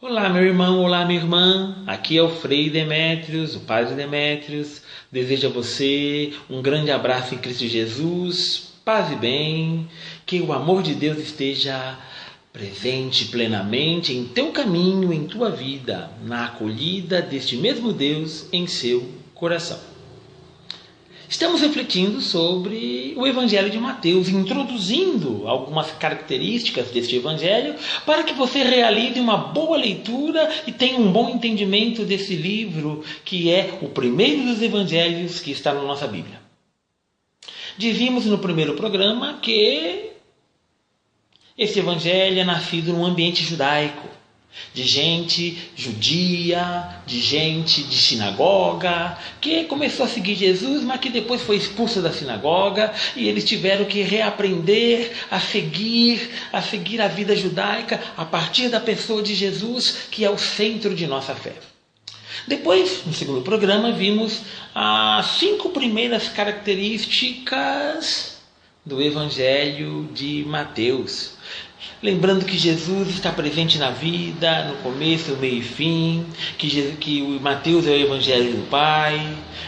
Olá, meu irmão, olá, minha irmã. Aqui é o Frei Demétrios, o Padre Demétrios. Desejo a você um grande abraço em Cristo Jesus, paz e bem, que o amor de Deus esteja presente plenamente em teu caminho, em tua vida, na acolhida deste mesmo Deus em seu coração. Estamos refletindo sobre o Evangelho de Mateus, introduzindo algumas características deste Evangelho para que você realize uma boa leitura e tenha um bom entendimento desse livro, que é o primeiro dos Evangelhos que está na nossa Bíblia. Dizíamos no primeiro programa que esse Evangelho é nascido num ambiente judaico, de gente judia, de gente de sinagoga, que começou a seguir Jesus, mas que depois foi expulsa da sinagoga, e eles tiveram que reaprender a seguir a vida judaica a partir da pessoa de Jesus, que é o centro de nossa fé. Depois, no segundo programa, vimos as 5 primeiras características do Evangelho de Mateus. Lembrando que Jesus está presente na vida, no começo, no meio e fim, que o Mateus é o Evangelho do Pai,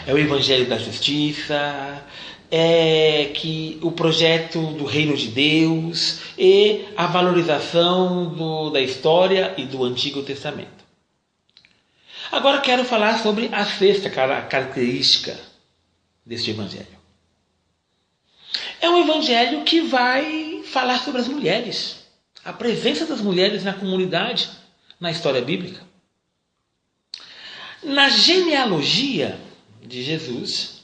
é o Evangelho da Justiça, é que o projeto do Reino de Deus e a valorização da história e do Antigo Testamento. Agora quero falar sobre a 6ª característica deste Evangelho. É um Evangelho que vai falar sobre as mulheres. A presença das mulheres na comunidade, na história bíblica. Na genealogia de Jesus,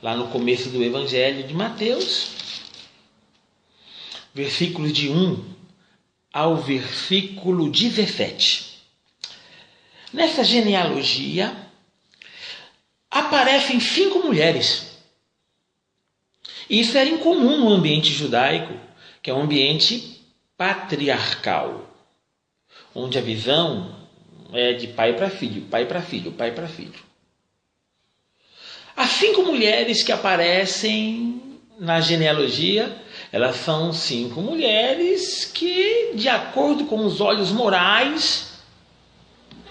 lá no começo do Evangelho de Mateus, versículos de 1 ao versículo 17. Nessa genealogia, aparecem 5 mulheres. Isso era incomum no ambiente judaico, que é um ambiente patriarcal, onde a visão é de pai para filho, pai para filho, pai para filho. As 5 mulheres que aparecem na genealogia, elas são 5 mulheres que, de acordo com os olhos morais,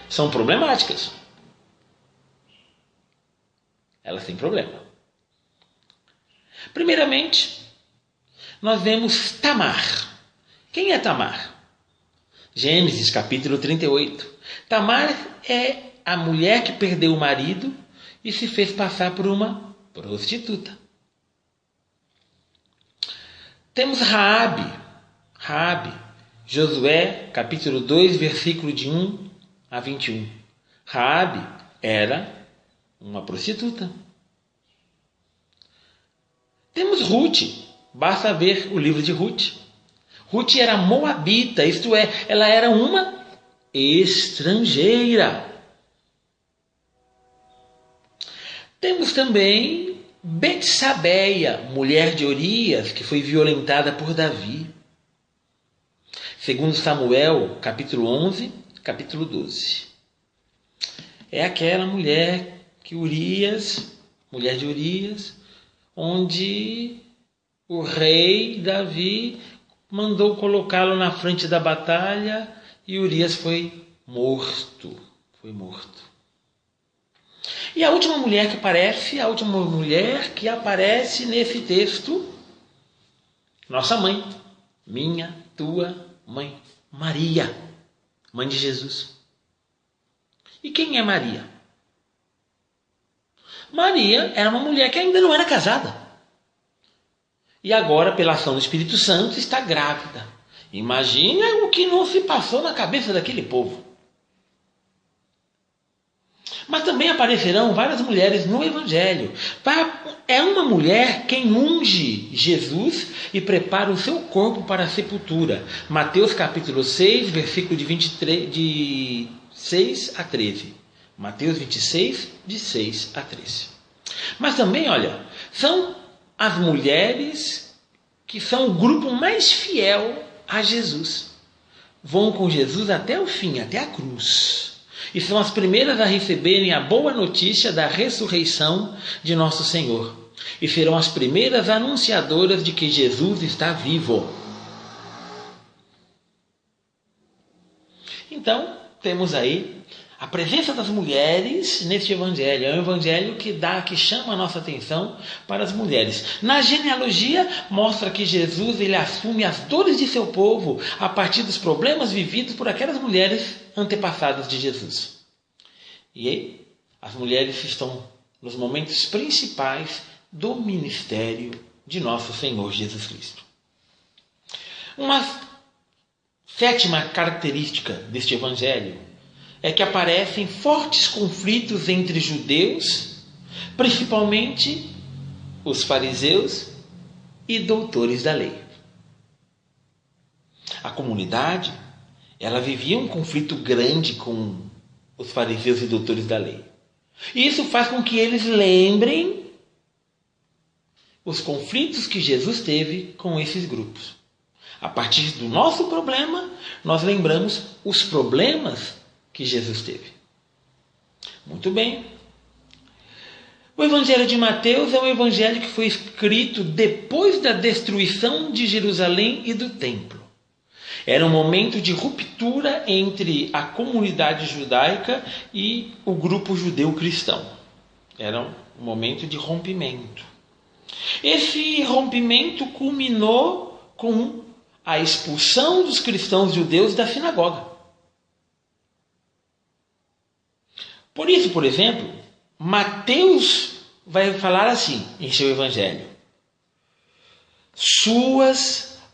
são problemáticas. Elas têm problema. Primeiramente, nós vemos Tamar. Quem é Tamar? Gênesis capítulo 38. Tamar é a mulher que perdeu o marido e se fez passar por uma prostituta. Temos Raabe. Josué capítulo 2, versículo de 1 a 21. Raabe era uma prostituta. Temos Ruth. Basta ver o livro de Ruth. Ruth era moabita, isto é, ela era uma estrangeira. Temos também Betsabeia, mulher de Urias, que foi violentada por Davi. Segundo Samuel, capítulo 11, capítulo 12. É aquela mulher mulher de Urias, onde o rei Davi mandou colocá-lo na frente da batalha e Urias foi morto. E a última mulher que aparece nesse texto, nossa mãe, minha, tua mãe, Maria, mãe de Jesus. E quem é Maria? Maria era uma mulher que ainda não era casada. E agora, pela ação do Espírito Santo, está grávida. Imagina o que não se passou na cabeça daquele povo. Mas também aparecerão várias mulheres no Evangelho. É uma mulher quem unge Jesus e prepara o seu corpo para a sepultura. Mateus capítulo 6, versículo de 6 a 13. Mateus 26, de 6 a 13. Mas também, olha, são as mulheres que são o grupo mais fiel a Jesus. Vão com Jesus até o fim, até a cruz. E são as primeiras a receberem a boa notícia da ressurreição de nosso Senhor. E serão as primeiras anunciadoras de que Jesus está vivo. Então, temos aí a presença das mulheres neste evangelho. É um evangelho que chama a nossa atenção para as mulheres. Na genealogia, mostra que Jesus ele assume as dores de seu povo a partir dos problemas vividos por aquelas mulheres antepassadas de Jesus. E aí, as mulheres estão nos momentos principais do ministério de nosso Senhor Jesus Cristo. Uma sétima característica deste evangelho é que aparecem fortes conflitos entre judeus, principalmente os fariseus e doutores da lei. A comunidade, ela vivia um conflito grande com os fariseus e doutores da lei. E isso faz com que eles lembrem os conflitos que Jesus teve com esses grupos. A partir do nosso problema, nós lembramos os problemas que Jesus teve. Muito bem. O Evangelho de Mateus é um evangelho que foi escrito depois da destruição de Jerusalém e do templo. Era um momento de ruptura entre a comunidade judaica e o grupo judeu cristão. Era um momento de rompimento. Esse rompimento culminou com a expulsão dos cristãos judeus da sinagoga. Por isso, por exemplo, Mateus vai falar assim em seu evangelho: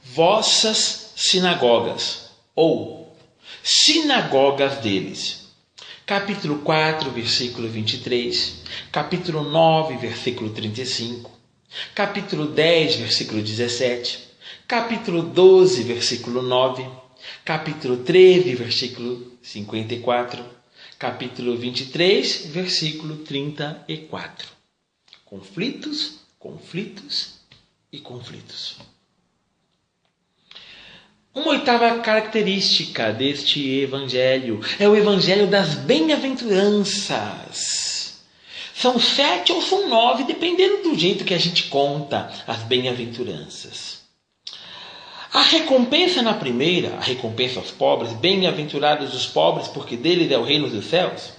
vossas sinagogas, ou sinagogas deles. Capítulo 4, versículo 23, capítulo 9, versículo 35, capítulo 10, versículo 17, capítulo 12, versículo 9, capítulo 13, versículo 54, capítulo 23, versículo 34. Conflitos, conflitos e conflitos. Uma oitava característica deste evangelho é o evangelho das bem-aventuranças. São 7 ou são 9, dependendo do jeito que a gente conta as bem-aventuranças. A recompensa na primeira, a recompensa aos pobres, bem-aventurados os pobres, porque deles é o reino dos céus,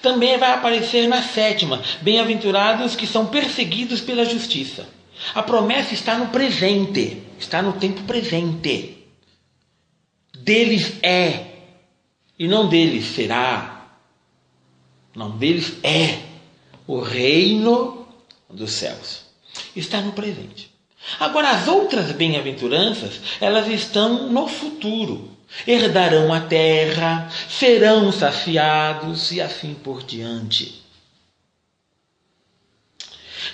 também vai aparecer na sétima, bem-aventurados que são perseguidos pela justiça. A promessa está no presente, está no tempo presente. Deles é, e não deles será. Não, deles é o reino dos céus. Está no presente. Agora, as outras bem-aventuranças, elas estão no futuro. Herdarão a terra, serão saciados e assim por diante.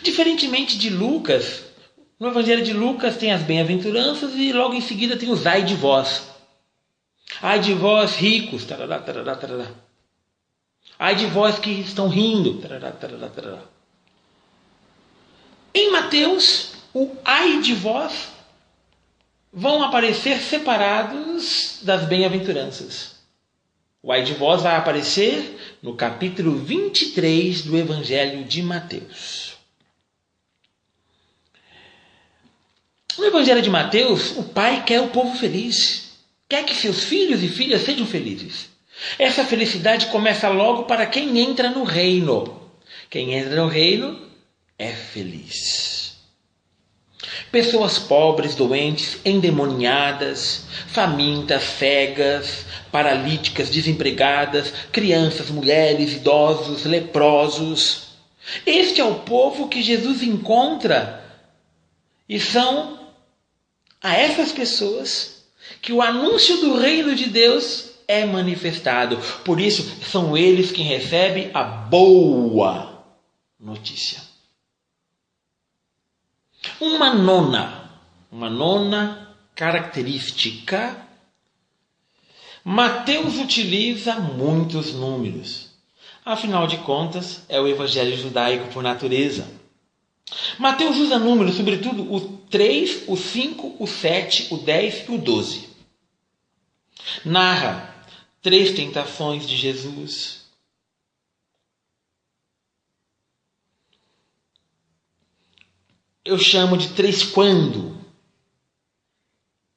Diferentemente de Lucas, no Evangelho de Lucas tem as bem-aventuranças e logo em seguida tem os ai de vós. Ai de vós ricos, tarará, tarará, tarará. Ai de vós que estão rindo, tarará, tarará, tarará. Em Mateus, o ai de vós vão aparecer separados das bem-aventuranças. O ai de vós vai aparecer no capítulo 23 do Evangelho de Mateus. No Evangelho de Mateus, o pai quer o povo feliz. Quer que seus filhos e filhas sejam felizes. Essa felicidade começa logo para quem entra no reino. Quem entra no reino é feliz. Pessoas pobres, doentes, endemoniadas, famintas, cegas, paralíticas, desempregadas, crianças, mulheres, idosos, leprosos. Este é o povo que Jesus encontra e são a essas pessoas que o anúncio do reino de Deus é manifestado. Por isso, são eles quem recebem a boa notícia. Uma nona característica. Mateus utiliza muitos números. Afinal de contas, é o evangelho judaico por natureza. Mateus usa números, sobretudo o 3, o 5, o 7, o 10 e o 12. Narra 3 tentações de Jesus. Eu chamo de 3 quando.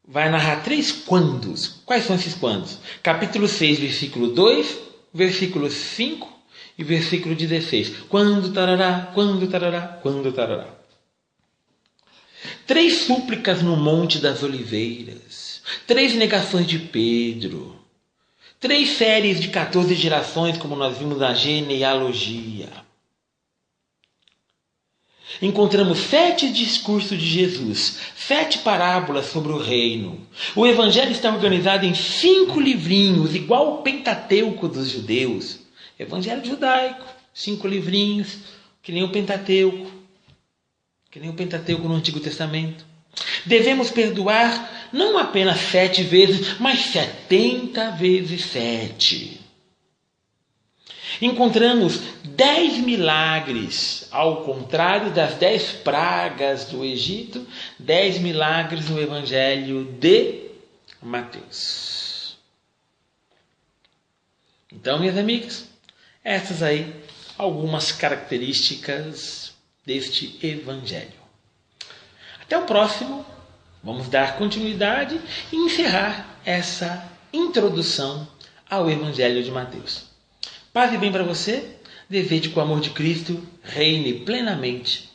vai narrar 3 quandos. Quais são esses quandos? Capítulo 6, versículo 2, versículo 5 e versículo 16. Quando tarará, quando tarará, quando tarará. 3 súplicas no Monte das Oliveiras. 3 negações de Pedro. 3 séries de 14 gerações, como nós vimos na genealogia. Encontramos 7 discursos de Jesus, 7 parábolas sobre o reino. O Evangelho está organizado em 5 livrinhos, igual o Pentateuco dos judeus. Evangelho judaico, 5 livrinhos, que nem o Pentateuco. Que nem o Pentateuco no Antigo Testamento. Devemos perdoar não apenas 7 vezes, mas 70 vezes 7. Encontramos 10 milagres, ao contrário das 10 pragas do Egito, 10 milagres no Evangelho de Mateus. Então, minhas amigas, essas aí algumas características deste Evangelho. Até o próximo, vamos dar continuidade e encerrar essa introdução ao Evangelho de Mateus. Paz e bem para você, desejo que o amor de Cristo reine plenamente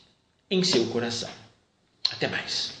em seu coração. Até mais.